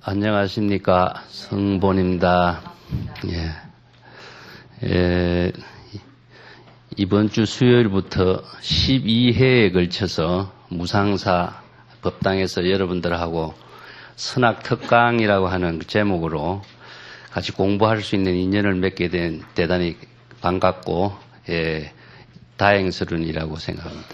안녕하십니까. 성본입니다. 이번 주 수요일부터 12회에 걸쳐서 무상사 법당에서 여러분들하고 선학특강이라고 하는 제목으로 같이 공부할 수 있는 인연을 맺게 된 대단히 반갑고 다행스러운 일이라고 생각합니다.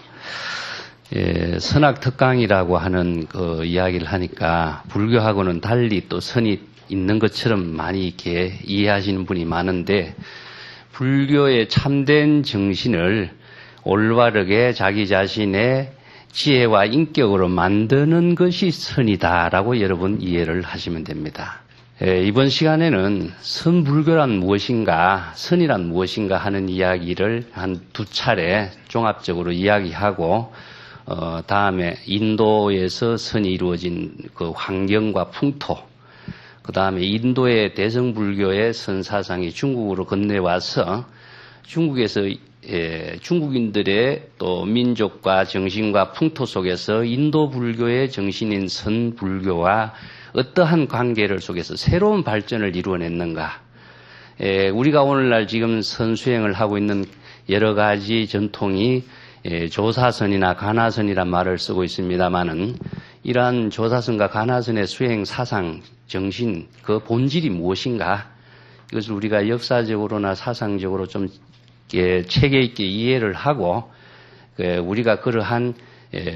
선학특강이라고 하는 그 이야기를 하니까 불교하고는 달리 또 선이 있는 것처럼 많이 이렇게 이해하시는 분이 많은데, 불교의 참된 정신을 올바르게 자기 자신의 지혜와 인격으로 만드는 것이 선이다라고 여러분 이해를 하시면 됩니다. 이번 시간에는 선불교란 무엇인가, 선이란 무엇인가 하는 이야기를 한 두 차례 종합적으로 이야기하고, 다음에 인도에서 선이 이루어진 그 환경과 풍토, 그 다음에 인도의 대성불교의 선사상이 중국으로 건네와서 중국에서 중국인들의 또 민족과 정신과 풍토 속에서 인도 불교의 정신인 선불교와 어떠한 관계를 속에서 새로운 발전을 이루어냈는가. 우리가 오늘날 지금 선수행을 하고 있는 여러 가지 전통이 조사선이나 가나선이란 말을 쓰고 있습니다마는, 이러한 조사선과 가나선의 수행 사상, 정신, 그 본질이 무엇인가, 이것을 우리가 역사적으로나 사상적으로 좀 체계 있게 이해를 하고, 우리가 그러한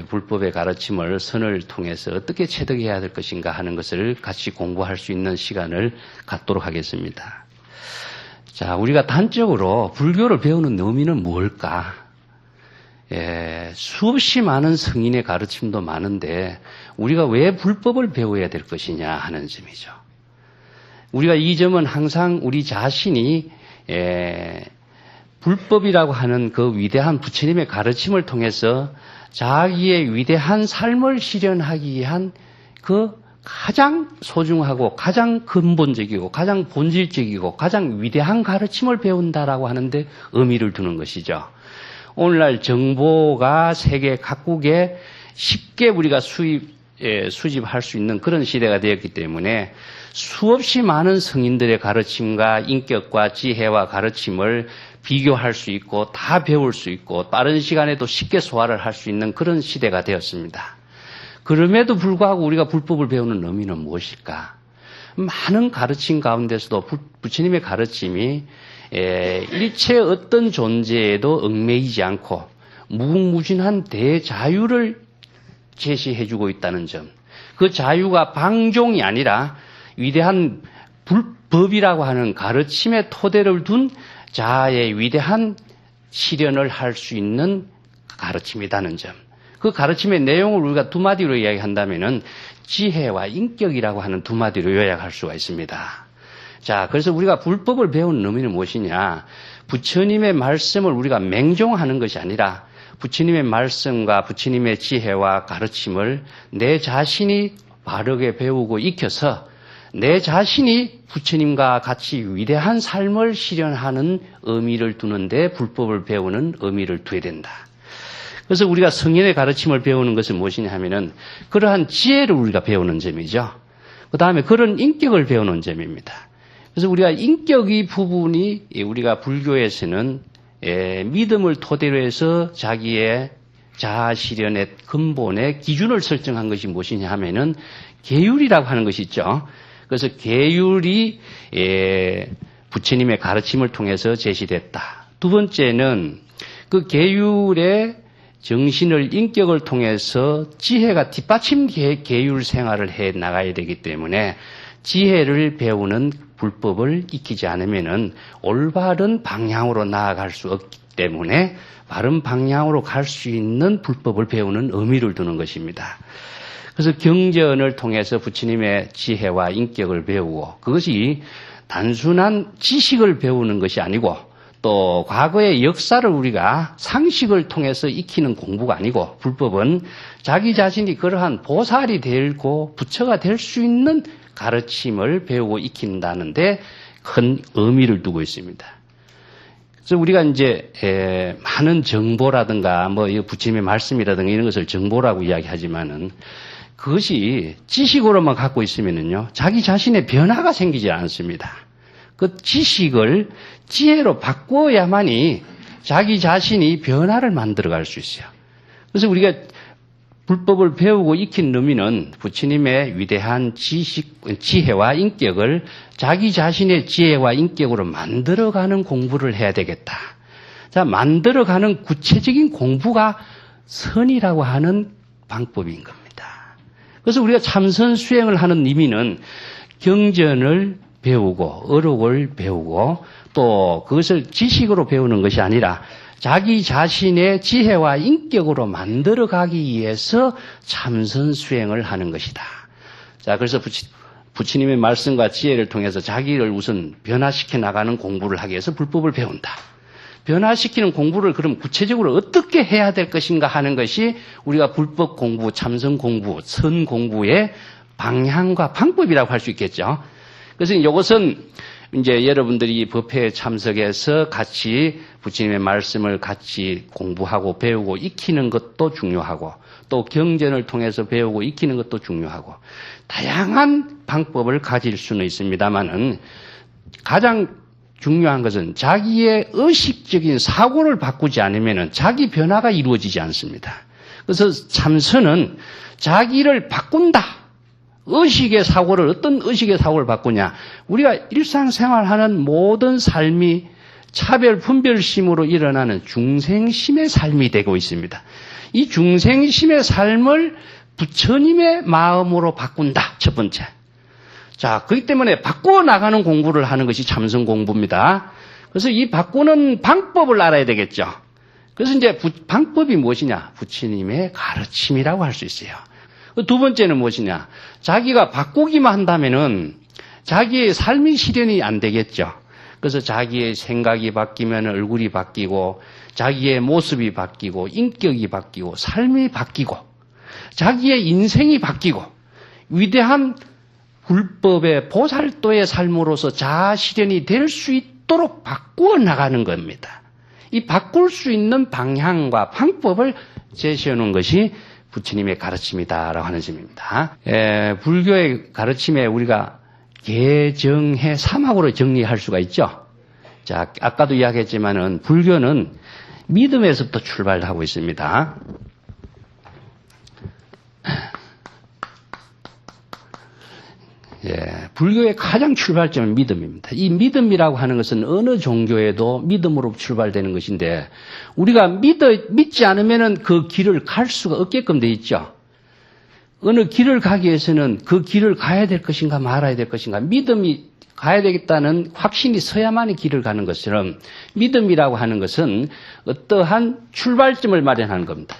불법의 가르침을 선을 통해서 어떻게 체득해야 될 것인가 하는 것을 같이 공부할 수 있는 시간을 갖도록 하겠습니다. 자, 우리가 단적으로 불교를 배우는 의미는 뭘까? 수없이 많은 성인의 가르침도 많은데 우리가 왜 불법을 배워야 될 것이냐 하는 점이죠. 우리가 이 점은 항상 우리 자신이 불법이라고 하는 그 위대한 부처님의 가르침을 통해서 자기의 위대한 삶을 실현하기 위한 그 가장 소중하고 가장 근본적이고 가장 본질적이고 가장 위대한 가르침을 배운다라고 하는데 의미를 두는 것이죠. 오늘날 정보가 세계 각국에 쉽게 우리가 수집할 수 있는 그런 시대가 되었기 때문에 수없이 많은 성인들의 가르침과 인격과 지혜와 가르침을 비교할 수 있고 다 배울 수 있고 빠른 시간에도 쉽게 소화를 할 수 있는 그런 시대가 되었습니다. 그럼에도 불구하고 우리가 불법을 배우는 의미는 무엇일까? 많은 가르침 가운데서도 부처님의 가르침이 일체 어떤 존재에도 얽매이지 않고 무궁무진한 대자유를 제시해주고 있다는 점, 그 자유가 방종이 아니라 위대한 불법이라고 하는 가르침의 토대를 둔 자아의 위대한 실현을 할 수 있는 가르침이라는 점, 그 가르침의 내용을 우리가 두 마디로 이야기한다면은 지혜와 인격이라고 하는 두 마디로 요약할 수가 있습니다. 자, 그래서 우리가 불법을 배우는 의미는 무엇이냐? 부처님의 말씀을 우리가 맹종하는 것이 아니라 부처님의 말씀과 부처님의 지혜와 가르침을 내 자신이 바르게 배우고 익혀서 내 자신이 부처님과 같이 위대한 삶을 실현하는 의미를 두는데 불법을 배우는 의미를 두어야 된다. 그래서 우리가 성인의 가르침을 배우는 것은 무엇이냐 하면은 그러한 지혜를 우리가 배우는 점이죠. 그 다음에 그런 인격을 배우는 점입니다. 그래서 우리가 인격의 부분이 우리가 불교에서는 믿음을 토대로 해서 자기의 자아 실현의 근본의 기준을 설정한 것이 무엇이냐 하면은 계율이라고 하는 것이 있죠. 그래서 계율이 부처님의 가르침을 통해서 제시됐다. 두 번째는 그 계율의 정신을 인격을 통해서 지혜가 뒷받침 계율 생활을 해 나가야 되기 때문에 지혜를 배우는 불법을 익히지 않으면은 올바른 방향으로 나아갈 수 없기 때문에 바른 방향으로 갈 수 있는 불법을 배우는 의미를 두는 것입니다. 그래서 경전을 통해서 부처님의 지혜와 인격을 배우고, 그것이 단순한 지식을 배우는 것이 아니고 또 과거의 역사를 우리가 상식을 통해서 익히는 공부가 아니고, 불법은 자기 자신이 그러한 보살이 되고 부처가 될 수 있는 가르침을 배우고 익힌다는데 큰 의미를 두고 있습니다. 그래서 우리가 이제 많은 정보라든가 뭐 부처님의 말씀이라든가 이런 것을 정보라고 이야기하지만은 그것이 지식으로만 갖고 있으면요, 자기 자신의 변화가 생기지 않습니다. 그 지식을 지혜로 바꾸어야만이 자기 자신이 변화를 만들어갈 수 있어요. 그래서 우리가 불법을 배우고 익힌 의미는 부처님의 위대한 지혜와 인격을 자기 자신의 지혜와 인격으로 만들어가는 공부를 해야 되겠다. 자, 만들어가는 구체적인 공부가 선이라고 하는 방법인 겁니다. 그래서 우리가 참선 수행을 하는 의미는 경전을 배우고 어록을 배우고 또 그것을 지식으로 배우는 것이 아니라 자기 자신의 지혜와 인격으로 만들어가기 위해서 참선 수행을 하는 것이다. 자, 그래서 부처님의 말씀과 지혜를 통해서 자기를 우선 변화시켜 나가는 공부를 하기 위해서 불법을 배운다. 변화시키는 공부를 그럼 구체적으로 어떻게 해야 될 것인가 하는 것이 우리가 불법 공부, 참선 공부, 선 공부의 방향과 방법이라고 할 수 있겠죠. 그래서 이것은 이제 여러분들이 법회에 참석해서 같이 부처님의 말씀을 같이 공부하고 배우고 익히는 것도 중요하고 또 경전을 통해서 배우고 익히는 것도 중요하고 다양한 방법을 가질 수는 있습니다만은 가장 중요한 것은 자기의 의식적인 사고를 바꾸지 않으면 자기 변화가 이루어지지 않습니다. 그래서 참선은 자기를 바꾼다. 의식의 사고를, 어떤 의식의 사고를 바꾸냐. 우리가 일상생활하는 모든 삶이 차별, 분별심으로 일어나는 중생심의 삶이 되고 있습니다. 이 중생심의 삶을 부처님의 마음으로 바꾼다. 첫 번째. 자, 그렇기 때문에 바꾸어 나가는 공부를 하는 것이 참선 공부입니다. 그래서 이 바꾸는 방법을 알아야 되겠죠. 그래서 이제 방법이 무엇이냐? 부처님의 가르침이라고 할 수 있어요. 두 번째는 무엇이냐? 자기가 바꾸기만 한다면은 자기의 삶의 실현이 안 되겠죠. 그래서 자기의 생각이 바뀌면 얼굴이 바뀌고 자기의 모습이 바뀌고 인격이 바뀌고 삶이 바뀌고 자기의 인생이 바뀌고 위대한 불법의 보살도의 삶으로서 자아 실현이 될 수 있도록 바꾸어 나가는 겁니다. 이 바꿀 수 있는 방향과 방법을 제시해 놓은 것이 부처님의 가르침이다라고 하는 점입니다. 불교의 가르침에 우리가 개정해 사막으로 정리할 수가 있죠. 자, 아까도 이야기했지만은 불교는 믿음에서부터 출발하고 있습니다. 불교의 가장 출발점은 믿음입니다. 이 믿음이라고 하는 것은 어느 종교에도 믿음으로 출발되는 것인데 우리가 믿지 않으면은 그 길을 갈 수가 없게끔 돼 있죠. 어느 길을 가기 위해서는 그 길을 가야 될 것인가 말아야 될 것인가 믿음이 가야 되겠다는 확신이 서야만이 길을 가는 것처럼 믿음이라고 하는 것은 어떠한 출발점을 마련하는 겁니다.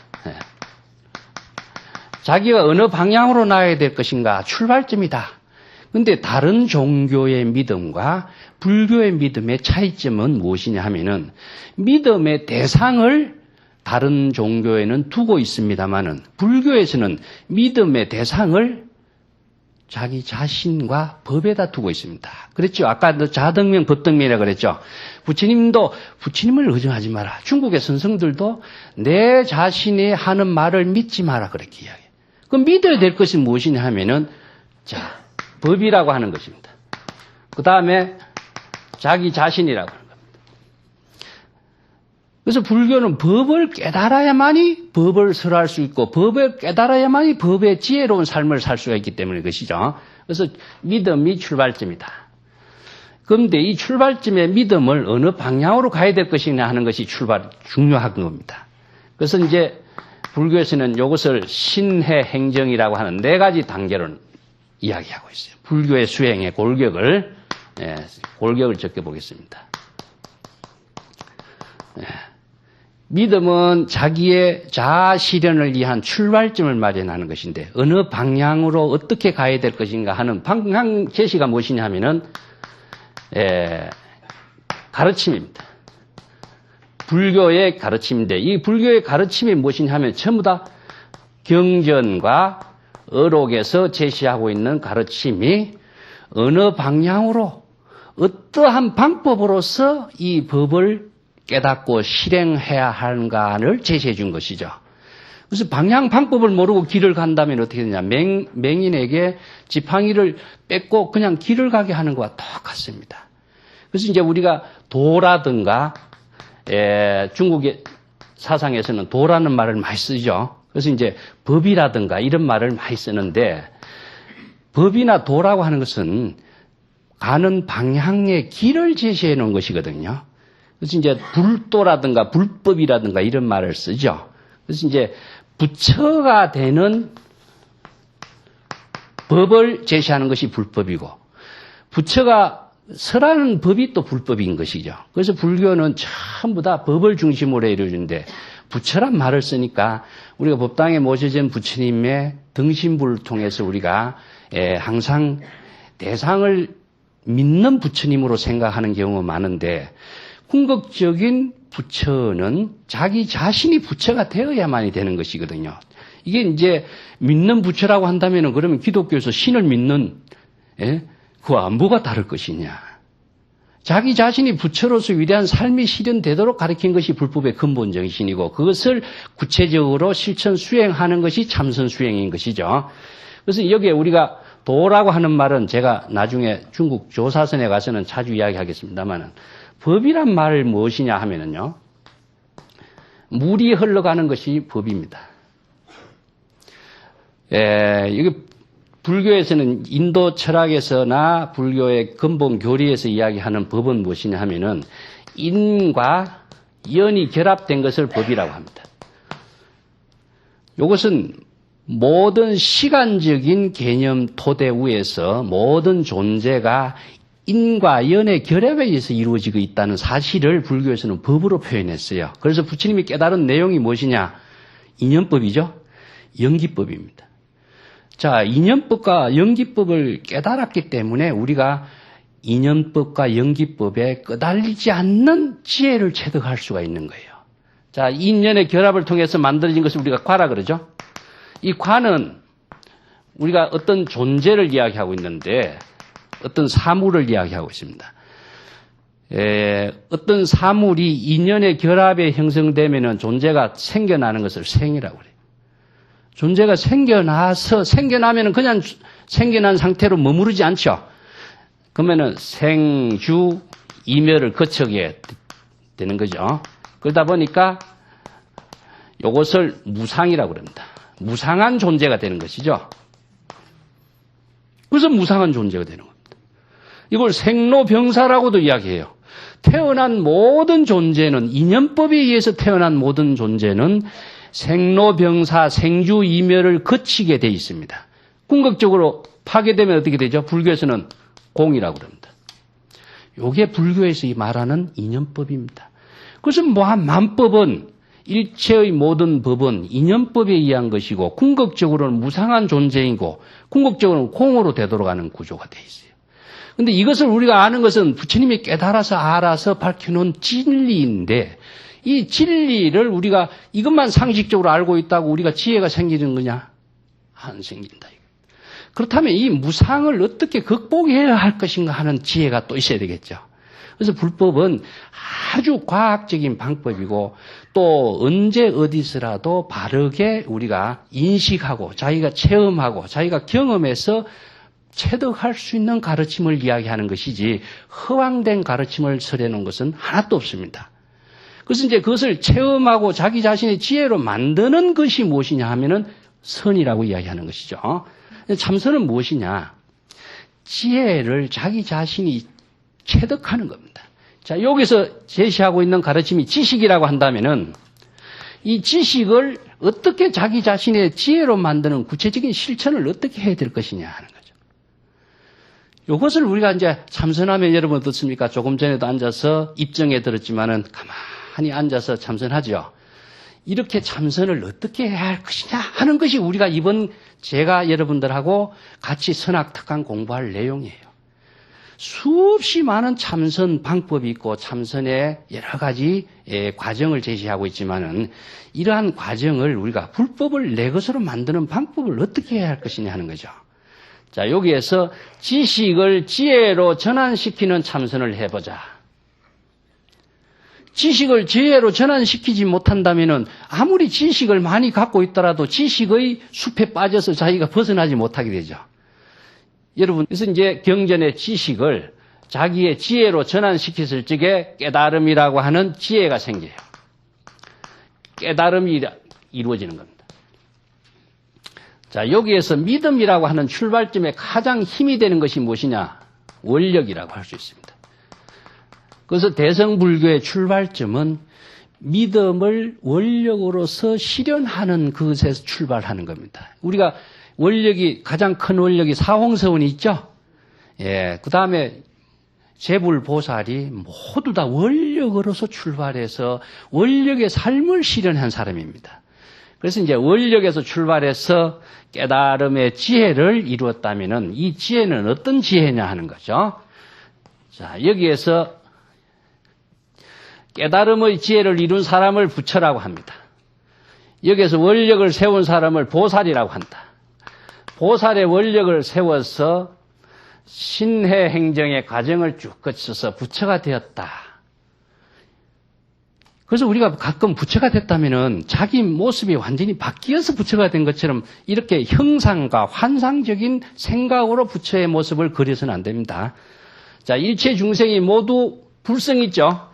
자기가 어느 방향으로 나가야 될 것인가 출발점이다. 근데 다른 종교의 믿음과 불교의 믿음의 차이점은 무엇이냐 하면은 믿음의 대상을 다른 종교에는 두고 있습니다만은 불교에서는 믿음의 대상을 자기 자신과 법에다 두고 있습니다. 그랬죠. 아까 자등명, 법등명이라고 그랬죠. 부처님도 부처님을 의존하지 마라. 중국의 선성들도 내 자신이 하는 말을 믿지 마라. 그렇게 이야기해요. 그럼 믿어야 될 것이 무엇이냐 하면은 자, 법이라고 하는 것입니다. 그 다음에 자기 자신이라고 하는 겁니다. 그래서 불교는 법을 깨달아야만이 법을 설할 수 있고 법을 깨달아야만이 법의 지혜로운 삶을 살 수가 있기 때문에 그것이죠. 그래서 믿음이 출발점이다. 그런데 이 출발점의 믿음을 어느 방향으로 가야 될 것이냐 하는 것이 중요한 겁니다. 그래서 이제 불교에서는 이것을 신해 행정이라고 하는 4가지 단계로 이야기하고 있어요. 불교의 수행의 골격을 적혀보겠습니다. 믿음은 자기의 자아 실현을 위한 출발점을 마련하는 것인데 어느 방향으로 어떻게 가야 될 것인가 하는 방향 제시가 무엇이냐 하면은 가르침입니다. 불교의 가르침인데 이 불교의 가르침이 무엇이냐 하면 전부 다 경전과 어록에서 제시하고 있는 가르침이 어느 방향으로 어떠한 방법으로서 이 법을 깨닫고 실행해야 하는가를 제시해 준 것이죠. 그래서 방향 방법을 모르고 길을 간다면 어떻게 되냐. 맹인에게 지팡이를 뺏고 그냥 길을 가게 하는 것과 똑같습니다. 그래서 이제 우리가 도라든가 중국의 사상에서는 도라는 말을 많이 쓰죠. 그래서 이제 법이라든가 이런 말을 많이 쓰는데 법이나 도라고 하는 것은 가는 방향의 길을 제시해 놓은 것이거든요. 그래서 이제 불도라든가 불법이라든가 이런 말을 쓰죠. 그래서 이제 부처가 되는 법을 제시하는 것이 불법이고 부처가 서라는 법이 또 불법인 것이죠. 그래서 불교는 전부 다 법을 중심으로 이루어지는데 부처란 말을 쓰니까 우리가 법당에 모셔진 부처님의 등신부를 통해서 우리가 항상 대상을 믿는 부처님으로 생각하는 경우가 많은데 궁극적인 부처는 자기 자신이 부처가 되어야만이 되는 것이거든요. 이게 이제 믿는 부처라고 한다면 그러면 기독교에서 신을 믿는 그와 뭐가 다를 것이냐. 자기 자신이 부처로서 위대한 삶이 실현되도록 가르친 것이 불법의 근본 정신이고 그것을 구체적으로 실천 수행하는 것이 참선 수행인 것이죠. 그래서 여기에 우리가 도라고 하는 말은 제가 나중에 중국 조사선에 가서는 자주 이야기하겠습니다만 법이란 말이 무엇이냐 하면은요. 물이 흘러가는 것이 법입니다. 이게 불교에서는 인도 철학에서나 불교의 근본 교리에서 이야기하는 법은 무엇이냐 하면은 인과 연이 결합된 것을 법이라고 합니다. 이것은 모든 시간적인 개념 토대 위에서 모든 존재가 인과 연의 결합에 의해서 이루어지고 있다는 사실을 불교에서는 법으로 표현했어요. 그래서 부처님이 깨달은 내용이 무엇이냐? 인연법이죠. 연기법입니다. 자, 인연법과 연기법을 깨달았기 때문에 우리가 인연법과 연기법에 끄달리지 않는 지혜를 체득할 수가 있는 거예요. 자, 인연의 결합을 통해서 만들어진 것을 우리가 과라 그러죠. 이 과는 우리가 어떤 존재를 이야기하고 있는데 어떤 사물을 이야기하고 있습니다. 어떤 사물이 인연의 결합에 형성되면 존재가 생겨나는 것을 생이라고 그래요. 존재가 생겨나면 그냥 생겨난 상태로 머무르지 않죠. 그러면은 생주 이멸을 거치게 되는 거죠. 그러다 보니까 이것을 무상이라고 그럽니다. 무상한 존재가 되는 것이죠. 그래서 무상한 존재가 되는 겁니다. 이걸 생로병사라고도 이야기해요. 태어난 모든 존재는 인연법에 의해서 태어난 모든 존재는 생로병사, 생주이멸을 거치게 돼 있습니다. 궁극적으로 파괴되면 어떻게 되죠? 불교에서는 공이라고 그럽니다. 이게 불교에서 말하는 인연법입니다. 그래서 만법은 일체의 모든 법은 인연법에 의한 것이고 궁극적으로는 무상한 존재이고 궁극적으로는 공으로 되도록 하는 구조가 돼 있어요. 그런데 이것을 우리가 아는 것은 부처님이 깨달아서 알아서 밝혀놓은 진리인데 이 진리를 우리가 이것만 상식적으로 알고 있다고 우리가 지혜가 생기는 거냐? 안 생긴다. 그렇다면 이 무상을 어떻게 극복해야 할 것인가 하는 지혜가 또 있어야 되겠죠. 그래서 불법은 아주 과학적인 방법이고 또 언제 어디서라도 바르게 우리가 인식하고 자기가 체험하고 자기가 경험해서 체득할 수 있는 가르침을 이야기하는 것이지 허황된 가르침을 설해놓은 것은 하나도 없습니다. 그래서 이제 그것을 체험하고 자기 자신의 지혜로 만드는 것이 무엇이냐 하면은 선이라고 이야기하는 것이죠. 참선은 무엇이냐? 지혜를 자기 자신이 체득하는 겁니다. 자, 여기서 제시하고 있는 가르침이 지식이라고 한다면은 이 지식을 어떻게 자기 자신의 지혜로 만드는 구체적인 실천을 어떻게 해야 될 것이냐 하는 거죠. 이것을 우리가 이제 참선하면 여러분 어떻습니까? 조금 전에도 앉아서 입정에 들었지만은 가만히 앉아서 참선하죠. 이렇게 참선을 어떻게 해야 할 것이냐 하는 것이 우리가 이번 제가 여러분들하고 같이 선학특강 공부할 내용이에요. 수없이 많은 참선 방법이 있고 참선의 여러 가지 과정을 제시하고 있지만은 이러한 과정을 우리가 불법을 내 것으로 만드는 방법을 어떻게 해야 할 것이냐 하는 거죠. 자, 여기에서 지식을 지혜로 전환시키는 참선을 해보자. 지식을 지혜로 전환시키지 못한다면은 아무리 지식을 많이 갖고 있더라도 지식의 숲에 빠져서 자기가 벗어나지 못하게 되죠. 여러분, 그래서 이제 경전의 지식을 자기의 지혜로 전환시켰을 적에 깨달음이라고 하는 지혜가 생겨요. 깨달음이 이루어지는 겁니다. 자, 여기에서 믿음이라고 하는 출발점에 가장 힘이 되는 것이 무엇이냐? 원력이라고 할 수 있습니다. 그래서 대성불교의 출발점은 믿음을 원력으로서 실현하는 그것에서 출발하는 겁니다. 우리가 원력이, 가장 큰 원력이 사홍서운이 있죠? 예, 그 다음에 제불보살이 모두 다 원력으로서 출발해서 원력의 삶을 실현한 사람입니다. 그래서 이제 원력에서 출발해서 깨달음의 지혜를 이루었다면은 이 지혜는 어떤 지혜냐 하는 거죠. 자, 여기에서 깨달음의 지혜를 이룬 사람을 부처라고 합니다. 여기에서 원력을 세운 사람을 보살이라고 한다. 보살의 원력을 세워서 신해 행정의 과정을 쭉 거쳐서 부처가 되었다. 그래서 우리가 가끔 부처가 됐다면은 자기 모습이 완전히 바뀌어서 부처가 된 것처럼 이렇게 형상과 환상적인 생각으로 부처의 모습을 그려서는 안 됩니다. 자, 일체 중생이 모두 불성이 있죠.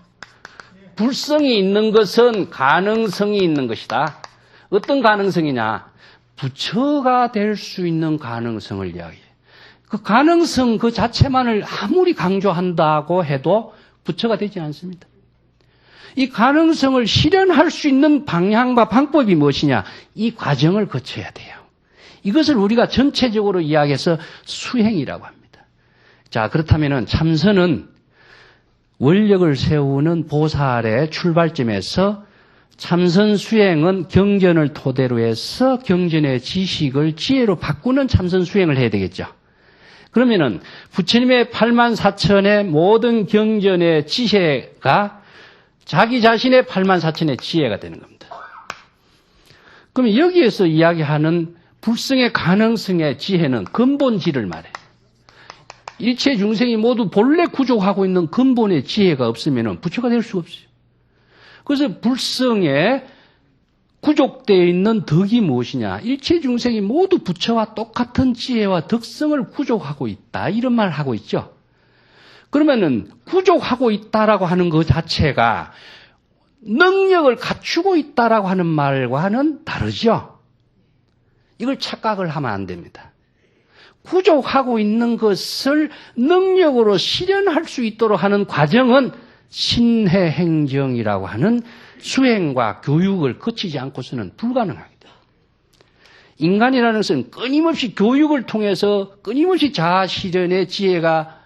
불성이 있는 것은 가능성이 있는 것이다. 어떤 가능성이냐? 부처가 될 수 있는 가능성을 이야기해요. 그 가능성 그 자체만을 아무리 강조한다고 해도 부처가 되지 않습니다. 이 가능성을 실현할 수 있는 방향과 방법이 무엇이냐? 이 과정을 거쳐야 돼요. 이것을 우리가 전체적으로 이야기해서 수행이라고 합니다. 자, 그렇다면은 참선은 원력을 세우는 보살의 출발점에서 참선 수행은 경전을 토대로 해서 경전의 지식을 지혜로 바꾸는 참선 수행을 해야 되겠죠. 그러면은 부처님의 84,000의 모든 경전의 지혜가 자기 자신의 84,000의 지혜가 되는 겁니다. 그럼 여기에서 이야기하는 불성의 가능성의 지혜는 근본지를 말해요. 일체 중생이 모두 본래 구족하고 있는 근본의 지혜가 없으면 부처가 될 수가 없어요. 그래서 불성에 구족되어 있는 덕이 무엇이냐? 일체 중생이 모두 부처와 똑같은 지혜와 덕성을 구족하고 있다. 이런 말을 하고 있죠. 그러면은 구족하고 있다라고 하는 것 자체가 능력을 갖추고 있다라고 하는 말과는 다르죠. 이걸 착각을 하면 안 됩니다. 구족하고 있는 것을 능력으로 실현할 수 있도록 하는 과정은 신해행정이라고 하는 수행과 교육을 거치지 않고서는 불가능합니다. 인간이라는 것은 끊임없이 교육을 통해서 끊임없이 자아 실현의 지혜가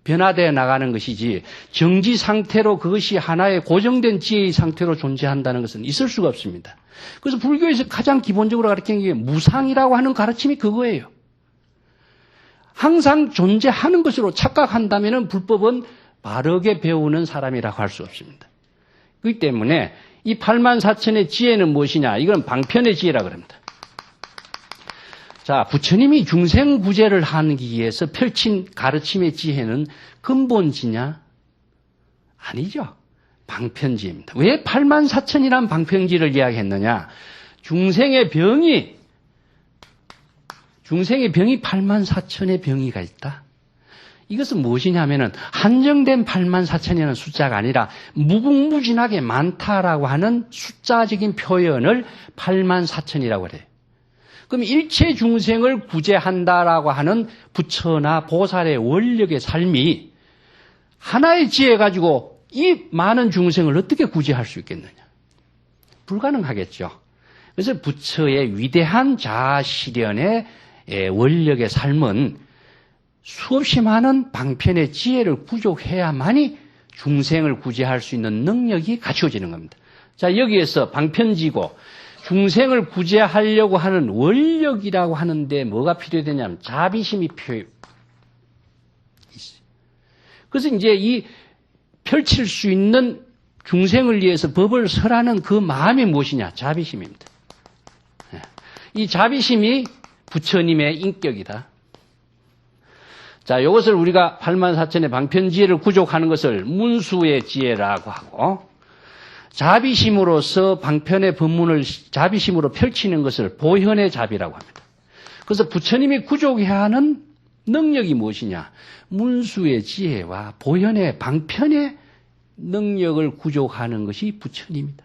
변화되어 나가는 것이지 정지 상태로 그것이 하나의 고정된 지혜의 상태로 존재한다는 것은 있을 수가 없습니다. 그래서 불교에서 가장 기본적으로 가르치는 게 무상이라고 하는 가르침이 그거예요. 항상 존재하는 것으로 착각한다면 불법은 바르게 배우는 사람이라고 할 수 없습니다. 그렇기 때문에 이 84,000의 지혜는 무엇이냐? 이건 방편의 지혜라고 합니다. 자, 부처님이 중생구제를 하기 위해서 펼친 가르침의 지혜는 근본지냐? 아니죠. 방편지입니다. 왜 84,000이라는 방편지를 이야기했느냐? 중생의 병이 84,000의 병이가 있다. 이것은 무엇이냐면은 한정된 84,000이라는 숫자가 아니라 무궁무진하게 많다라고 하는 숫자적인 표현을 84,000이라고 그래요. 그럼 일체 중생을 구제한다라고 하는 부처나 보살의 원력의 삶이 하나의 지혜 가지고 이 많은 중생을 어떻게 구제할 수 있겠느냐? 불가능하겠죠. 그래서 부처의 위대한 자아 실현의 원력의 삶은 수없이 많은 방편의 지혜를 구족해야만이 중생을 구제할 수 있는 능력이 갖춰지는 겁니다. 자, 여기에서 방편지고 중생을 구제하려고 하는 원력이라고 하는데 뭐가 필요되냐면 자비심이 필요해요. 그래서 이제 이 펼칠 수 있는 중생을 위해서 법을 설하는 그 마음이 무엇이냐? 자비심입니다. 이 자비심이 부처님의 인격이다. 자, 이것을 우리가 84,000의 방편지혜를 구족하는 것을 문수의 지혜라고 하고, 자비심으로서 방편의 법문을 자비심으로 펼치는 것을 보현의 자비라고 합니다. 그래서 부처님이 구족해야 하는 능력이 무엇이냐? 문수의 지혜와 보현의 방편의 능력을 구족하는 것이 부처님이다.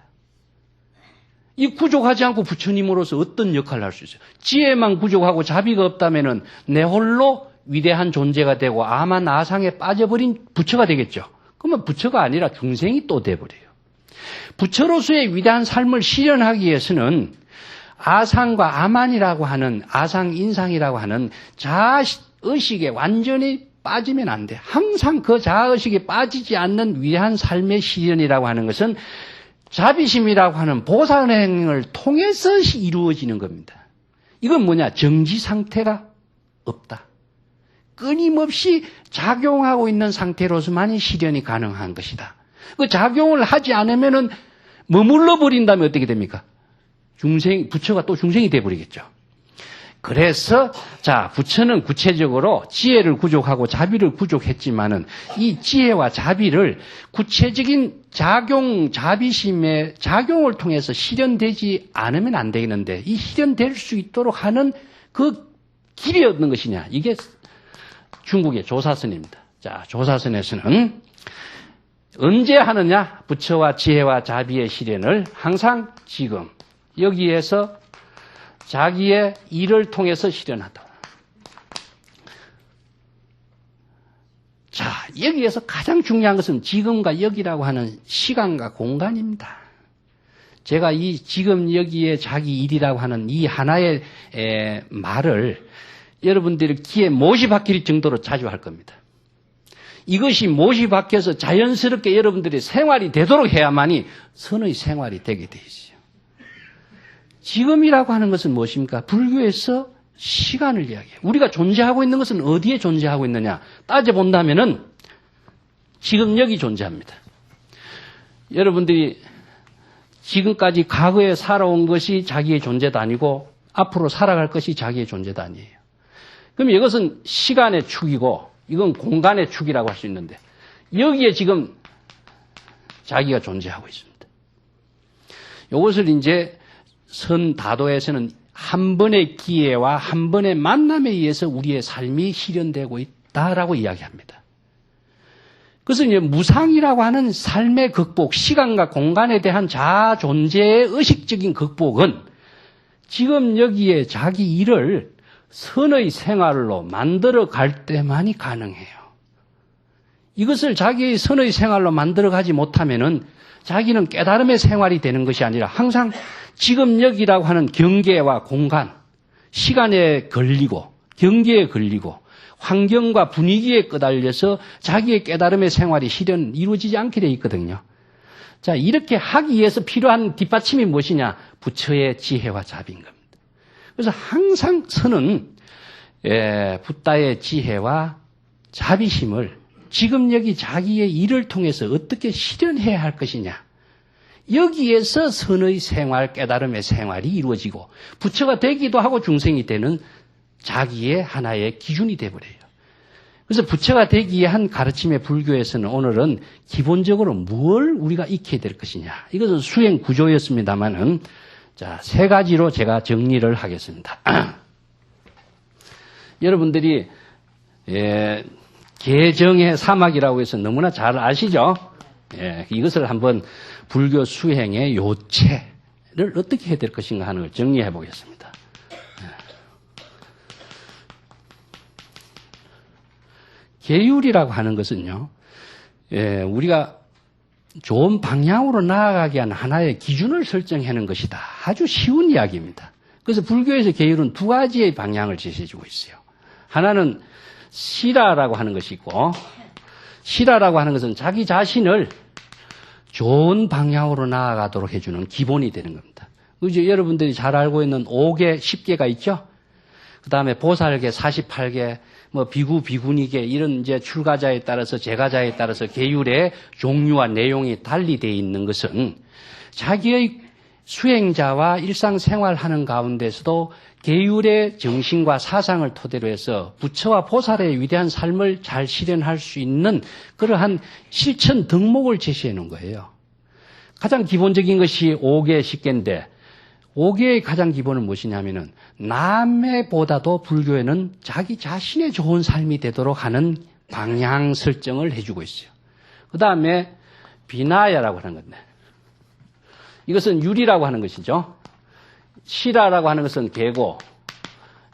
이 구족하지 않고 부처님으로서 어떤 역할을 할 수 있어요? 지혜만 구족하고 자비가 없다면은 내 홀로 위대한 존재가 되고 아만 아상에 빠져버린 부처가 되겠죠. 그러면 부처가 아니라 중생이 또 돼버려요. 부처로서의 위대한 삶을 실현하기 위해서는 아상과 아만이라고 하는 아상인상이라고 하는 자아의식에 완전히 빠지면 안 돼. 항상 그 자아의식에 빠지지 않는 위대한 삶의 실현이라고 하는 것은 자비심이라고 하는 보살행을 통해서 이루어지는 겁니다. 이건 뭐냐? 정지 상태가 없다. 끊임없이 작용하고 있는 상태로서만이 실현이 가능한 것이다. 그 작용을 하지 않으면은 머물러 버린다면 어떻게 됩니까? 부처가 또 중생이 돼버리겠죠. 그래서 부처는 구체적으로 지혜를 구족하고 자비를 구족했지만은 이 지혜와 자비를 구체적인 자비심의 작용을 통해서 실현되지 않으면 안 되겠는데, 이 실현될 수 있도록 하는 그 길이 어떤 것이냐? 이게 중국의 조사선입니다. 조사선에서는 언제 하느냐? 부처와 지혜와 자비의 실현을 항상 지금 여기에서 자기의 일을 통해서 실현하다. 여기에서 가장 중요한 것은 지금과 여기라고 하는 시간과 공간입니다. 제가 이 지금 여기에 자기 일이라고 하는 이 하나의 말을 여러분들이 귀에 못이 박힐 정도로 자주 할 겁니다. 이것이 못이 박혀서 자연스럽게 여러분들이 생활이 되도록 해야만이 선의 생활이 되게 돼 있어요. 지금이라고 하는 것은 무엇입니까? 불교에서 시간을 이야기해요. 우리가 존재하고 있는 것은 어디에 존재하고 있느냐? 따져본다면은 지금 여기 존재합니다. 여러분들이 지금까지 과거에 살아온 것이 자기의 존재도 아니고 앞으로 살아갈 것이 자기의 존재도 아니에요. 그럼 이것은 시간의 축이고 이건 공간의 축이라고 할 수 있는데 여기에 지금 자기가 존재하고 있습니다. 이것을 이제 선다도에서는 한 번의 기회와 한 번의 만남에 의해서 우리의 삶이 실현되고 있다라고 이야기합니다. 그래서 이제 무상이라고 하는 삶의 극복, 시간과 공간에 대한 자아 존재의 의식적인 극복은 지금 여기에 자기 일을 선의 생활로 만들어 갈 때만이 가능해요. 이것을 자기의 선의 생활로 만들어 가지 못하면은 자기는 깨달음의 생활이 되는 것이 아니라 항상 지금 여기라고 하는 경계와 공간, 시간에 걸리고 경계에 걸리고 환경과 분위기에 끄달려서 자기의 깨달음의 생활이 실현 이루어지지 않게 되어 있거든요. 이렇게 하기 위해서 필요한 뒷받침이 무엇이냐? 부처의 지혜와 자비인 겁니다. 그래서 항상 선은 붓다의 지혜와 자비심을 지금 여기 자기의 일을 통해서 어떻게 실현해야 할 것이냐. 여기에서 선의 생활, 깨달음의 생활이 이루어지고 부처가 되기도 하고 중생이 되는 자기의 하나의 기준이 되어버려요. 그래서 부처가 되기 위한 가르침의 불교에서는 오늘은 기본적으로 뭘 우리가 익혀야 될 것이냐. 이것은 수행 구조였습니다만은 세 가지로 제가 정리를 하겠습니다. 여러분들이 개정의 사막이라고 해서 너무나 잘 아시죠? 이것을 한번 불교 수행의 요체를 어떻게 해야 될 것인가 하는 걸 정리해 보겠습니다. 계율이라고 하는 것은요, 우리가 좋은 방향으로 나아가게 하는 하나의 기준을 설정하는 것이다. 아주 쉬운 이야기입니다. 그래서 불교에서 계율은 두 가지의 방향을 제시해주고 있어요. 하나는 시라라고 하는 것이 있고, 시라라고 하는 것은 자기 자신을 좋은 방향으로 나아가도록 해주는 기본이 되는 겁니다. 이제 여러분들이 잘 알고 있는 5개, 10개가 있죠? 그 다음에 보살계 48개, 비구, 비구니계, 이런 이제 출가자에 따라서 제가자에 따라서 계율의 종류와 내용이 달리 되어 있는 것은 자기의 수행자와 일상생활하는 가운데서도 계율의 정신과 사상을 토대로 해서 부처와 보살의 위대한 삶을 잘 실현할 수 있는 그러한 실천 덕목을 제시해 놓은 거예요. 가장 기본적인 것이 5계 10계인데 5계의 가장 기본은 무엇이냐면은 남해보다도 불교에는 자기 자신의 좋은 삶이 되도록 하는 방향 설정을 해주고 있어요. 그 다음에 비나야라고 하는 건데 이것은 유리라고 하는 것이죠. 시라라고 하는 것은 개고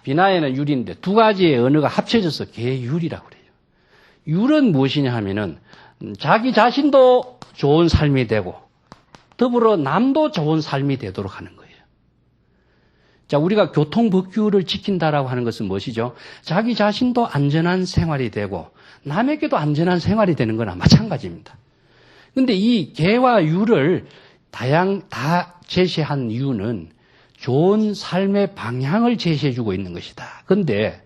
비나야는 유리인데 두 가지의 언어가 합쳐져서 개유리라고 그래요. 율은 무엇이냐 하면은 자기 자신도 좋은 삶이 되고 더불어 남도 좋은 삶이 되도록 하는 거예요. 자, 우리가 교통법규를 지킨다라고 하는 것은 무엇이죠? 자기 자신도 안전한 생활이 되고 남에게도 안전한 생활이 되는 거나 마찬가지입니다. 그런데 이 계와 율을 다 제시한 이유는 좋은 삶의 방향을 제시해주고 있는 것이다. 그런데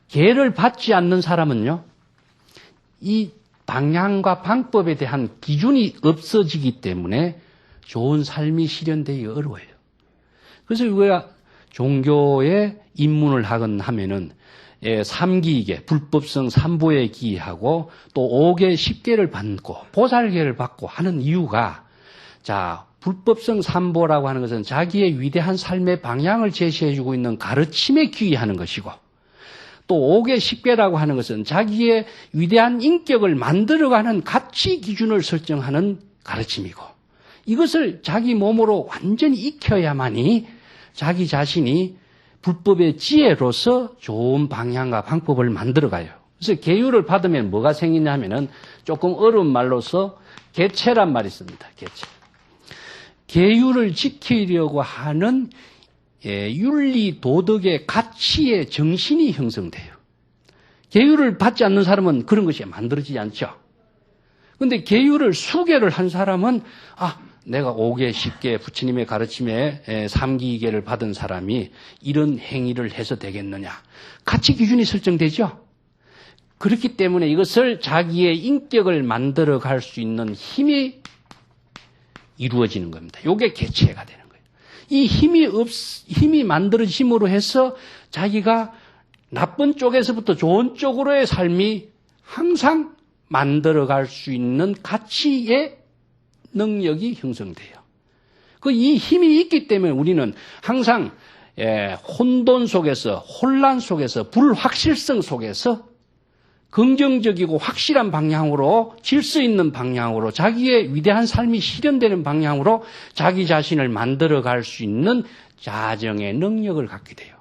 계를 받지 않는 사람은요, 이 방향과 방법에 대한 기준이 없어지기 때문에 좋은 삶이 실현되기 어려워요. 그래서 우리가 종교에 입문을 하건 하면은 3기계, 불법성 3보에 기하고 또 5계 10계를 받고 보살계를 받고 하는 이유가 자, 불법성 3보라고 하는 것은 자기의 위대한 삶의 방향을 제시해주고 있는 가르침에 기하는 것이고 또 5계 10계라고 하는 것은 자기의 위대한 인격을 만들어가는 가치 기준을 설정하는 가르침이고 이것을 자기 몸으로 완전히 익혀야만이 자기 자신이 불법의 지혜로서 좋은 방향과 방법을 만들어가요. 그래서 계율을 받으면 뭐가 생기냐면은 조금 어려운 말로서 계체란 말이 있습니다. 계체. 계율을 지키려고 하는 윤리, 도덕의 가치의 정신이 형성돼요. 계율을 받지 않는 사람은 그런 것이 만들어지지 않죠. 그런데 계율을 수계를 한 사람은 내가 5계, 10계 부처님의 가르침에 3기 2계를 받은 사람이 이런 행위를 해서 되겠느냐. 가치 기준이 설정되죠. 그렇기 때문에 이것을 자기의 인격을 만들어 갈 수 있는 힘이 이루어지는 겁니다. 이게 개체가 되는 거예요. 이 힘이 만들어짐으로 해서 자기가 나쁜 쪽에서부터 좋은 쪽으로의 삶이 항상 만들어 갈 수 있는 가치의 능력이 형성돼요. 이 힘이 있기 때문에 우리는 항상 혼돈 속에서, 혼란 속에서, 불확실성 속에서 긍정적이고 확실한 방향으로, 질서 있는 방향으로, 자기의 위대한 삶이 실현되는 방향으로 자기 자신을 만들어 갈 수 있는 자정의 능력을 갖게 돼요.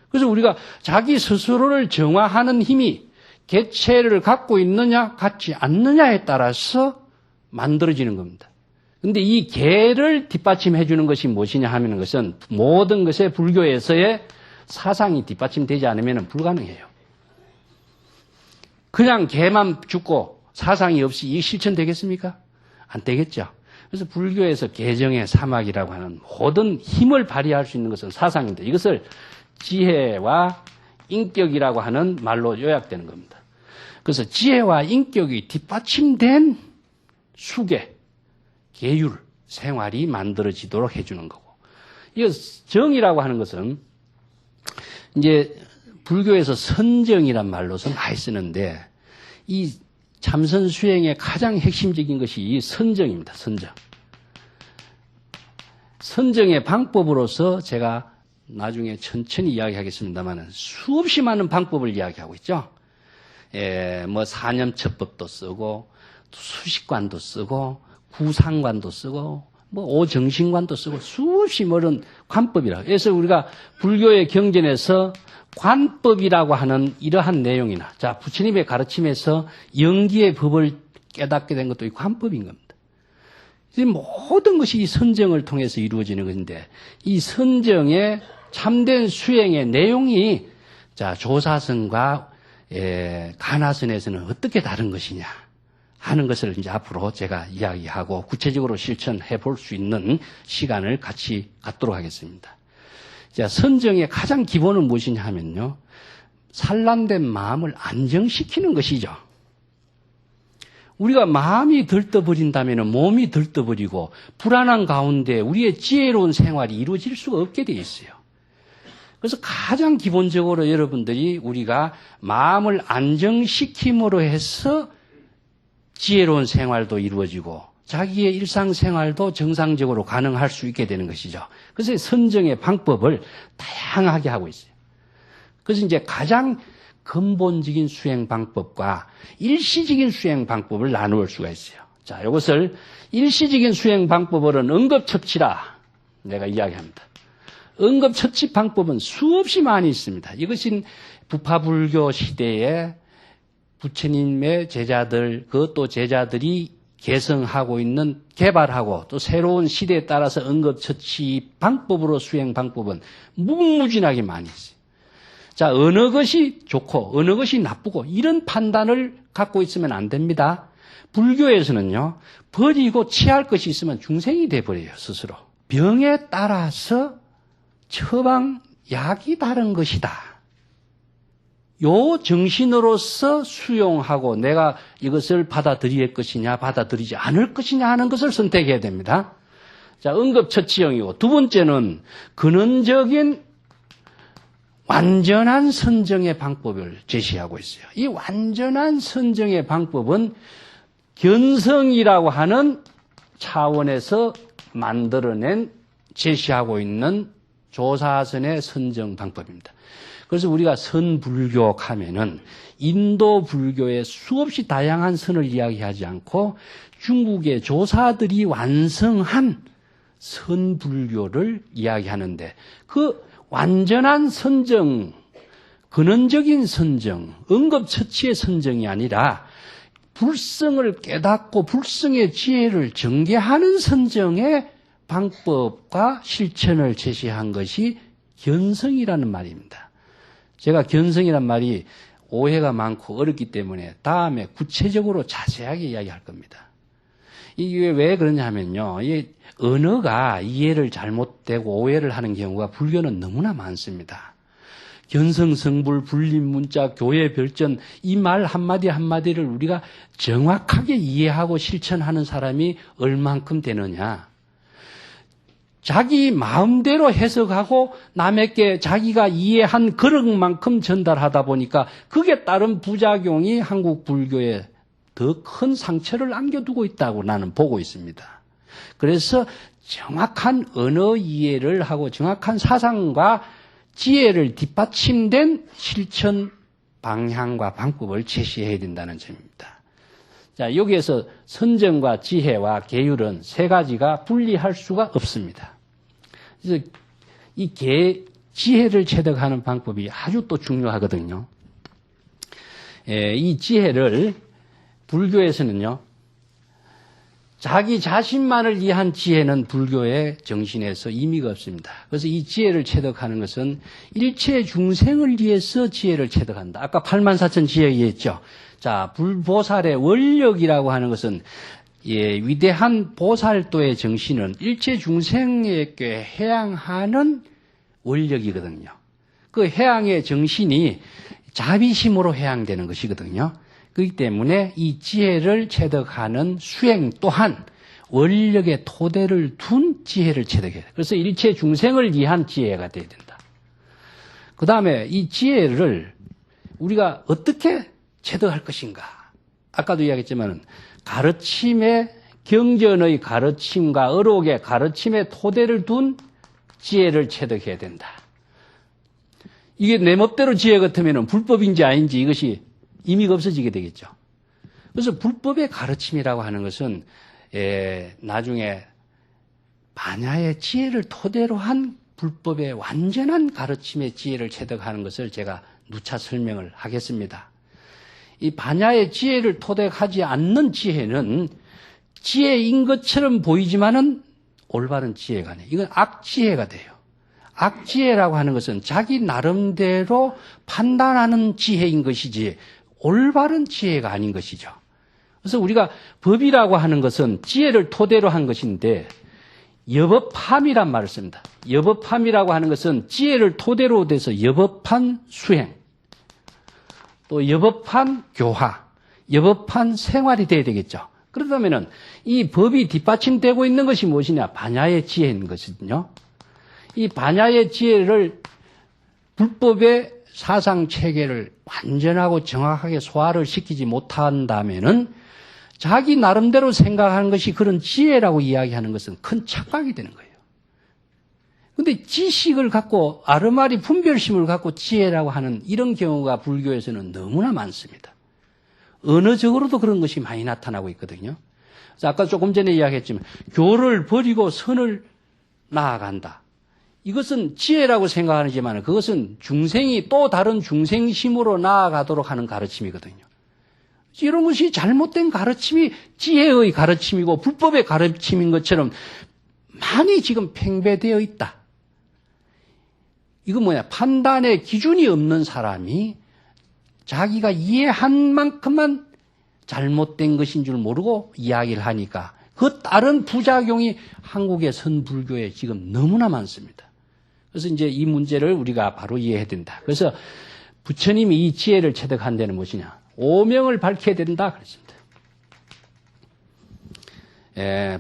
그래서 우리가 자기 스스로를 정화하는 힘이 개체를 갖고 있느냐, 갖지 않느냐에 따라서 만들어지는 겁니다. 그런데 이 개를 뒷받침해 주는 것이 무엇이냐 하는 것은 모든 것에 불교에서의 사상이 뒷받침되지 않으면 불가능해요. 그냥 개만 죽고 사상이 없이 이게 실천되겠습니까? 안 되겠죠. 그래서 불교에서 개정의 사막이라고 하는 모든 힘을 발휘할 수 있는 것은 사상인데 이것을 지혜와 인격이라고 하는 말로 요약되는 겁니다. 그래서 지혜와 인격이 뒷받침된 수계, 계율, 생활이 만들어지도록 해주는 거고. 이 정이라고 하는 것은 이제 불교에서 선정이란 말로서 많이 쓰는데 이 참선 수행의 가장 핵심적인 것이 이 선정입니다. 선정. 선정의 방법으로서 제가 나중에 천천히 이야기하겠습니다만 수없이 많은 방법을 이야기하고 있죠. 뭐 사념처법도 쓰고 수식관도 쓰고 구상관도 쓰고 뭐 오정신관도 쓰고 수없이 많은 관법이라. 그래서 우리가 불교의 경전에서 관법이라고 하는 이러한 내용이나 자 부처님의 가르침에서 영기의 법을 깨닫게 된 것도 이 관법인 겁니다. 모든 것이 이 선정을 통해서 이루어지는 것인데 이 선정의 참된 수행의 내용이 자 조사선과 가나선에서는 어떻게 다른 것이냐 하는 것을 이제 앞으로 제가 이야기하고 구체적으로 실천해 볼 수 있는 시간을 같이 갖도록 하겠습니다. 자, 선정의 가장 기본은 무엇이냐 하면요. 산란된 마음을 안정시키는 것이죠. 우리가 마음이 들떠버린다면 몸이 들떠버리고 불안한 가운데 우리의 지혜로운 생활이 이루어질 수가 없게 되어 있어요. 그래서 가장 기본적으로 여러분들이 우리가 마음을 안정시킴으로 해서 지혜로운 생활도 이루어지고 자기의 일상생활도 정상적으로 가능할 수 있게 되는 것이죠. 그래서 선정의 방법을 다양하게 하고 있어요. 그래서 이제 가장 근본적인 수행 방법과 일시적인 수행 방법을 나눌 수가 있어요. 자, 이것을 일시적인 수행 방법으로는 응급처치라 내가 이야기합니다. 응급처치 방법은 수없이 많이 있습니다. 이것은 부파불교 시대에 부처님의 제자들, 그것도 제자들이 개성하고 있는, 개발하고 또 새로운 시대에 따라서 응급처치 방법으로 수행 방법은 무궁무진하게 많이 있어요. 자, 어느 것이 좋고 어느 것이 나쁘고 이런 판단을 갖고 있으면 안 됩니다. 불교에서는요, 버리고 취할 것이 있으면 중생이 돼버려요, 스스로. 병에 따라서 처방, 약이 다른 것이다. 요 정신으로서 수용하고 내가 이것을 받아들일 것이냐, 받아들이지 않을 것이냐 하는 것을 선택해야 됩니다. 자, 응급처치형이고, 두 번째는 근원적인 완전한 선정의 방법을 제시하고 있어요. 이 완전한 선정의 방법은 견성이라고 하는 차원에서 만들어낸, 제시하고 있는 조사선의 선정 방법입니다. 그래서 우리가 선불교 하면은 인도 불교의 수없이 다양한 선을 이야기하지 않고 중국의 조사들이 완성한 선불교를 이야기하는데, 그 완전한 선정, 근원적인 선정, 응급처치의 선정이 아니라 불성을 깨닫고 불성의 지혜를 전개하는 선정의 방법과 실천을 제시한 것이 견성이라는 말입니다. 제가 견성이란 말이 오해가 많고 어렵기 때문에 다음에 구체적으로 자세하게 이야기할 겁니다. 이게 왜 그러냐면요, 이 언어가 이해를 잘못되고 오해를 하는 경우가 불교는 너무나 많습니다. 견성, 성불, 불림, 문자, 교회, 별전, 이 말 한마디 한마디를 우리가 정확하게 이해하고 실천하는 사람이 얼만큼 되느냐. 자기 마음대로 해석하고 남에게 자기가 이해한 그릇만큼 전달하다 보니까 그게 따른 부작용이 한국 불교에 더 큰 상처를 남겨두고 있다고 나는 보고 있습니다. 그래서 정확한 언어 이해를 하고 정확한 사상과 지혜를 뒷받침된 실천 방향과 방법을 제시해야 된다는 점입니다. 자, 여기에서 선정과 지혜와 계율은 세 가지가 분리할 수가 없습니다. 그래서 이 지혜를 체득하는 방법이 아주 또 중요하거든요. 이 지혜를 불교에서는요, 자기 자신만을 위한 지혜는 불교의 정신에서 의미가 없습니다. 그래서 이 지혜를 체득하는 것은 일체 중생을 위해서 지혜를 체득한다. 아까 84,000 지혜 얘기했죠. 자, 불보살의 원력이라고 하는 것은 위대한 보살도의 정신은 일체 중생에게 해양하는 원력이거든요. 그 해양의 정신이 자비심으로 해양되는 것이거든요. 그렇기 때문에 이 지혜를 체득하는 수행 또한 원력의 토대를 둔 지혜를 체득해야 돼요. 그래서 일체 중생을 위한 지혜가 돼야 된다. 그 다음에 이 지혜를 우리가 어떻게 체득할 것인가. 아까도 이야기했지만 가르침의, 경전의 가르침과 어록의 가르침의 토대를 둔 지혜를 체득해야 된다. 이게 내 멋대로 지혜 같으면 불법인지 아닌지 이것이 의미가 없어지게 되겠죠. 그래서 불법의 가르침이라고 하는 것은 나중에 반야의 지혜를 토대로 한 불법의 완전한 가르침의 지혜를 체득하는 것을 제가 누차 설명을 하겠습니다. 이 반야의 지혜를 토대하지 않는 지혜는 지혜인 것처럼 보이지만은 올바른 지혜가 아니에요. 이건 악지혜가 돼요. 악지혜라고 하는 것은 자기 나름대로 판단하는 지혜인 것이지 올바른 지혜가 아닌 것이죠. 그래서 우리가 법이라고 하는 것은 지혜를 토대로 한 것인데 여법함이란 말을 씁니다. 여법함이라고 하는 것은 지혜를 토대로 돼서 여법한 수행, 또 여법한 교화, 여법한 생활이 돼야 되겠죠. 그렇다면은 이 법이 뒷받침되고 있는 것이 무엇이냐? 반야의 지혜인 것이거든요. 이 반야의 지혜를 불법의 사상 체계를 완전하고 정확하게 소화를 시키지 못한다면은 자기 나름대로 생각하는 것이 그런 지혜라고 이야기하는 것은 큰 착각이 되는 거예요. 근데 지식을 갖고 아르마리 분별심을 갖고 지혜라고 하는 이런 경우가 불교에서는 너무나 많습니다. 언어적으로도 그런 것이 많이 나타나고 있거든요. 그래서 아까 조금 전에 이야기했지만 교를 버리고 선을 나아간다. 이것은 지혜라고 생각하지만 그것은 중생이 또 다른 중생심으로 나아가도록 하는 가르침이거든요. 이런 것이 잘못된 가르침이 지혜의 가르침이고 불법의 가르침인 것처럼 많이 지금 팽배되어 있다. 이건 뭐냐? 판단의 기준이 없는 사람이 자기가 이해한 만큼만 잘못된 것인 줄 모르고 이야기를 하니까 그 다른 부작용이 한국의 선불교에 지금 너무나 많습니다. 그래서 이제 이 문제를 우리가 바로 이해해야 된다. 그래서 부처님이 이 지혜를 체득한 데는 무엇이냐? 오명을 밝혀야 된다 그랬습니다.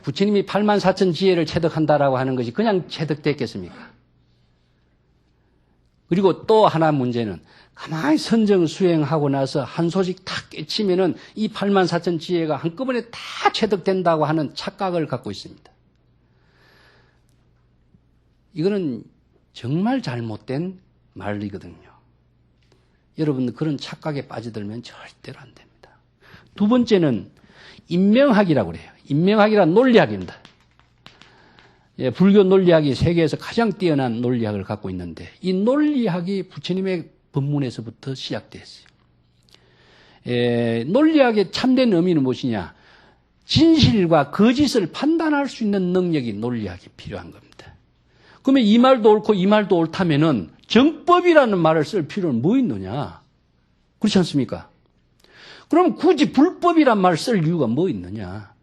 부처님이 84,000 지혜를 체득한다라고 하는 것이 그냥 체득됐겠습니까? 그리고 또 하나 문제는 가만히 선정 수행하고 나서 한 소식 탁 깨치면은 이 84,000 지혜가 한꺼번에 다 체득된다고 하는 착각을 갖고 있습니다. 이거는 정말 잘못된 말이거든요. 여러분 그런 착각에 빠져들면 절대로 안 됩니다. 두 번째는 인명학이라고 그래요. 인명학이란 논리학입니다. 불교 논리학이 세계에서 가장 뛰어난 논리학을 갖고 있는데 이 논리학이 부처님의 법문에서부터 시작됐어요. 논리학의 참된 의미는 무엇이냐? 진실과 거짓을 판단할 수 있는 능력이 논리학이 필요한 겁니다. 그러면 이 말도 옳고 이 말도 옳다면은 정법이라는 말을 쓸 필요는 뭐 있느냐? 그렇지 않습니까? 그럼 굳이 불법이란 말을 쓸 이유가 뭐 있느냐?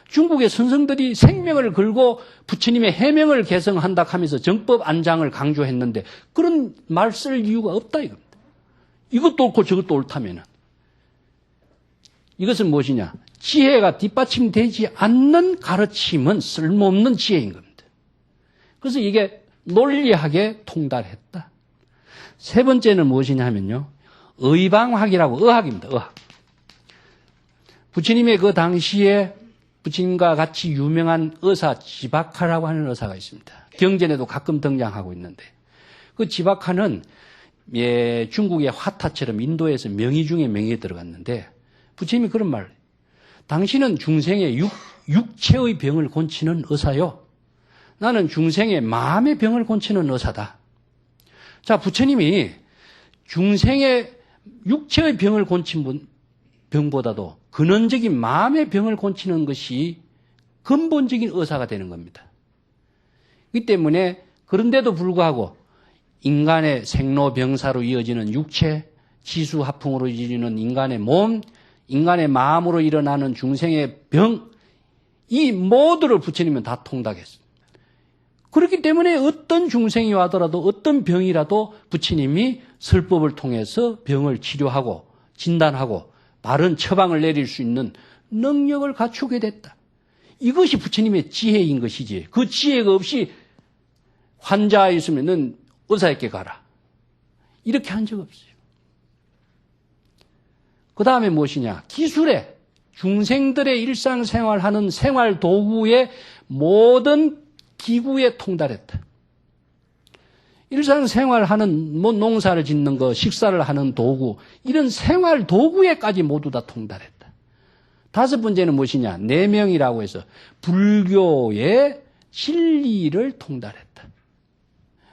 중국의 선성들이 생명을 걸고 부처님의 해명을 개성한다 하면서 정법 안장을 강조했는데 그런 말 쓸 이유가 없다 이겁니다. 이것도 옳고 저것도 옳다면은. 이것은 무엇이냐? 지혜가 뒷받침되지 않는 가르침은 쓸모없는 지혜인 겁니다. 그래서 이게 논리학에 통달했다. 세 번째는 무엇이냐 하면요. 의방학이라고 의학입니다. 의학. 부처님의 그 당시에 부처님과 같이 유명한 의사 지바카라고 하는 의사가 있습니다. 경전에도 가끔 등장하고 있는데 그 지바카는 중국의 화타처럼 인도에서 명의 중에 명의에 들어갔는데 부처님이 그런 말을 해요. 당신은 중생의 육체의 병을 고치는 의사요. 나는 중생의 마음의 병을 고치는 의사다. 자, 부처님이 중생의 육체의 병을 고친 병보다도 근원적인 마음의 병을 고치는 것이 근본적인 의사가 되는 겁니다. 이 때문에 그런데도 불구하고 인간의 생로병사로 이어지는 육체, 지수화풍으로 이어지는 인간의 몸, 인간의 마음으로 일어나는 중생의 병, 이 모두를 부처님은 다 통달했습니다. 그렇기 때문에 어떤 중생이 와더라도 어떤 병이라도 부처님이 설법을 통해서 병을 치료하고 진단하고 바른 처방을 내릴 수 있는 능력을 갖추게 됐다. 이것이 부처님의 지혜인 것이지. 그 지혜가 없이 환자 있으면 넌 의사에게 가라. 이렇게 한 적 없어요. 그 다음에 무엇이냐? 기술에 중생들의 일상생활하는 생활 도구의 모든 기구에 통달했다. 일상생활하는 뭐 농사를 짓는 거, 식사를 하는 도구, 이런 생활 도구에까지 모두 다 통달했다. 다섯 번째는 무엇이냐? 내명이라고 해서 불교의 진리를 통달했다.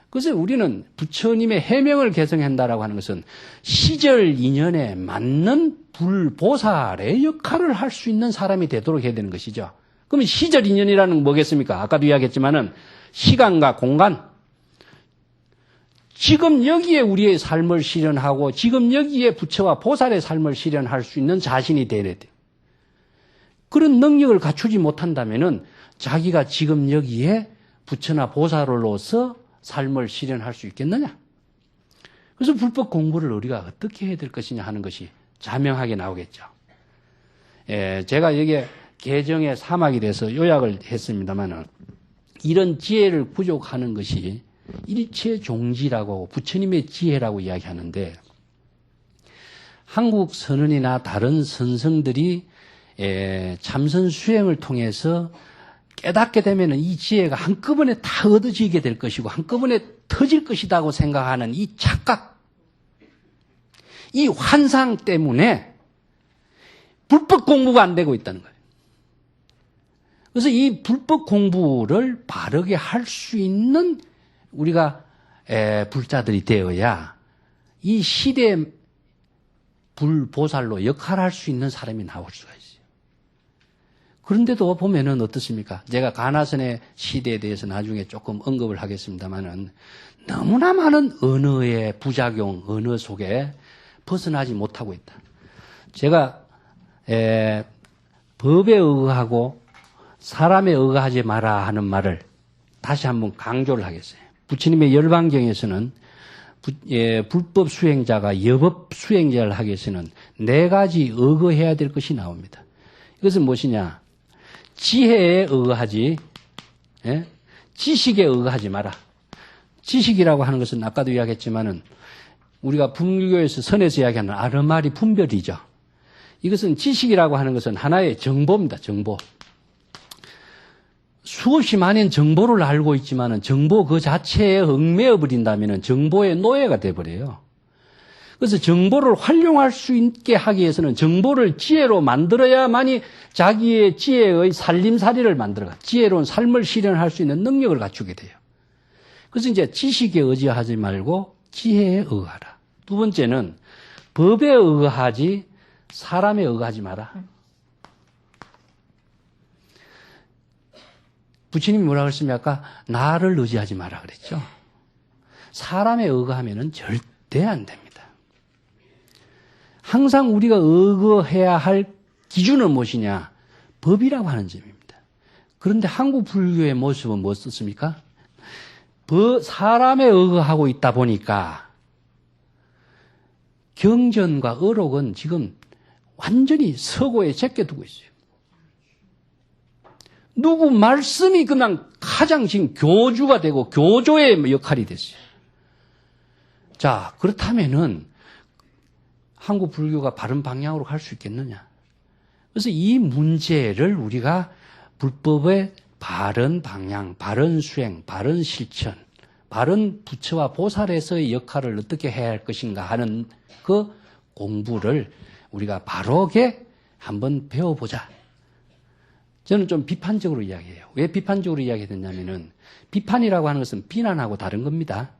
그래서 우리는 부처님의 해명을 개성한다라고 하는 것은 시절 인연에 맞는 불보살의 역할을 할 수 있는 사람이 되도록 해야 되는 것이죠. 그러면 시절 인연이라는 건 뭐겠습니까? 아까도 이야기했지만은 시간과 공간, 지금 여기에 우리의 삶을 실현하고 지금 여기에 부처와 보살의 삶을 실현할 수 있는 자신이 되어야 돼요. 그런 능력을 갖추지 못한다면은 자기가 지금 여기에 부처나 보살로서 삶을 실현할 수 있겠느냐? 그래서 불법 공부를 우리가 어떻게 해야 될 것이냐 하는 것이 자명하게 나오겠죠. 제가 여기에 개정의 사막이 돼서 요약을 했습니다만 이런 지혜를 부족하는 것이 일체종지라고 하고 부처님의 지혜라고 이야기하는데 한국 선언이나 다른 선성들이 참선 수행을 통해서 깨닫게 되면 이 지혜가 한꺼번에 다 얻어지게 될 것이고 한꺼번에 터질 것이라고 생각하는 이 착각, 이 환상 때문에 불법 공부가 안 되고 있다는 거예요. 그래서 이 불법 공부를 바르게 할 수 있는 우리가 불자들이 되어야 이 시대 불보살로 역할할 수 있는 사람이 나올 수가 있어요. 그런데도 보면은 어떻습니까? 제가 가나선의 시대에 대해서 나중에 조금 언급을 하겠습니다만은 너무나 많은 언어의 부작용, 언어 속에 벗어나지 못하고 있다. 제가 법에 의거하고 사람에 의거하지 마라 하는 말을 다시 한번 강조를 하겠어요. 부처님의 열반경에서는 불법 수행자가 여법 수행자를 하기 위해서는 4가지 의거해야 될 것이 나옵니다. 이것은 무엇이냐? 지혜에 의거하지, 지식에 의거하지 마라. 지식이라고 하는 것은 아까도 이야기했지만은 우리가 불교에서 선에서 이야기하는 아르마리 분별이죠. 이것은 지식이라고 하는 것은 하나의 정보입니다. 정보. 수없이 많은 정보를 알고 있지만은 정보 그 자체에 얽매여 버린다면은 정보의 노예가 돼 버려요. 그래서 정보를 활용할 수 있게 하기 위해서는 정보를 지혜로 만들어야만이 자기의 지혜의 살림살이를 만들어가 지혜로운 삶을 실현할 수 있는 능력을 갖추게 돼요. 그래서 이제 지식에 의지하지 말고 지혜에 의하라. 두 번째는 법에 의하지 사람에 의하지 마라. 부처님이 뭐라고 했습니까? 나를 의지하지 마라 그랬죠. 사람에 의거하면은 절대 안 됩니다. 항상 우리가 의거해야 할 기준은 무엇이냐? 법이라고 하는 점입니다. 그런데 한국 불교의 모습은 무엇이었습니까? 사람에 의거하고 있다 보니까 경전과 어록은 지금 완전히 서고에 제껴두고 있어요. 누구 말씀이 그냥 가장 지금 교주가 되고 교조의 역할이 됐어요. 자, 그렇다면은 한국 불교가 바른 방향으로 갈 수 있겠느냐? 그래서 이 문제를 우리가 불법의 바른 방향, 바른 수행, 바른 실천, 바른 부처와 보살에서의 역할을 어떻게 해야 할 것인가 하는 그 공부를 우리가 바르게 한번 배워보자. 저는 좀 비판적으로 이야기해요. 왜 비판적으로 이야기했냐면은 비판이라고 하는 것은 비난하고 다른 겁니다.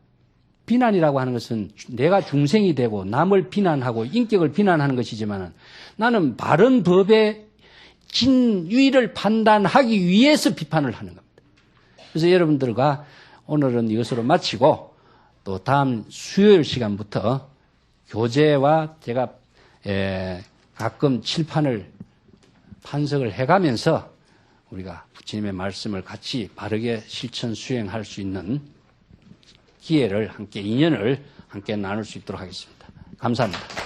비난이라고 하는 것은 내가 중생이 되고 남을 비난하고 인격을 비난하는 것이지만 나는 바른 법의 진위를 판단하기 위해서 비판을 하는 겁니다. 그래서 여러분들과 오늘은 이것으로 마치고 또 다음 수요일 시간부터 교재와 제가 가끔 칠판을 판석을 해가면서 우리가 부처님의 말씀을 같이 바르게 실천 수행할 수 있는 기회를 함께 인연을 함께 나눌 수 있도록 하겠습니다. 감사합니다.